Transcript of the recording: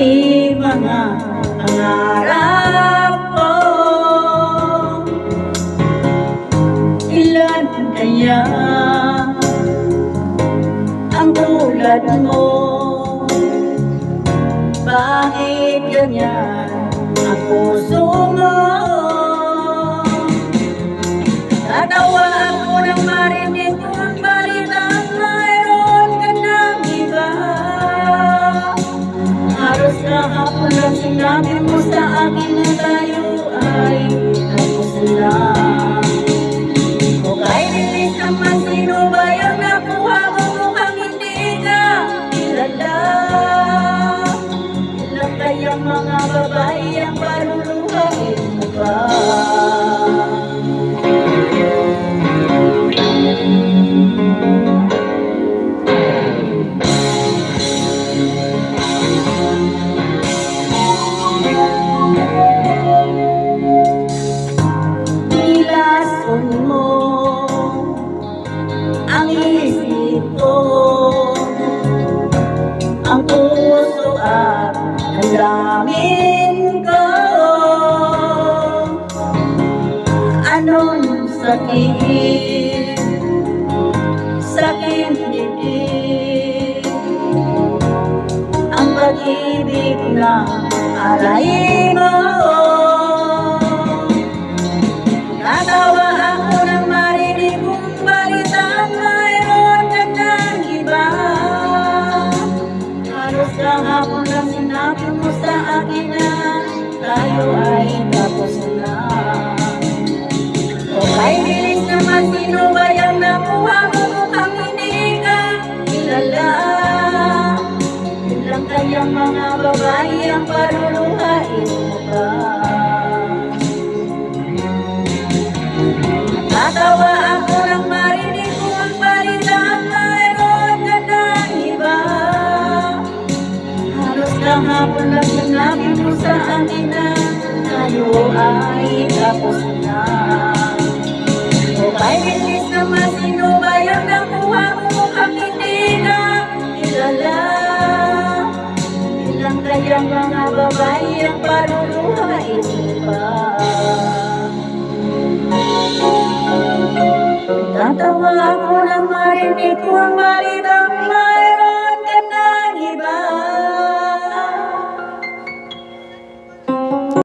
pati mga pangarap ko. Ilan kaya ang tulad mo? Bakit ganyan ang puso mo? Natawa ako nang marinig ko ang balitang mayroon ka ng iba. Halos kahapon lang sinabi mo sa akin na tayo ay tapos na. Okay, nilis naman, sino ba yung nakuha mo? Mukhang hindi ka kilala. Ilang kayang mga babae ang paluluhain mo ba? Nilason mo ang isip ko, ang puso at damdamin ko. Anong sakit, sakit dibdib, ang pag-ibig na alay mo. Natawa ako nang marinig kong balitang mayroon ka ng iba. Halos kahapon lang sinabi mo sa akin na tayo ay tapos na. Okay, bilis naman, sino ba yung nakuha mo? Mukhang hindi ka kilala. Ilang kayang mga babae ang paluluhain mo ba? Natawa ako nang marinig ko ang balitang mayroon ka ng iba. Halos kahapon lang sinabi mo sa akin na tayo ay tapos na. Okay, bilis naman, sino ba yung nakuha mo? Mukhang hindi ka kilala. Ilang kayang mga babae ang paluluhain mo ba? Natawa ako nang marinig ko ang balita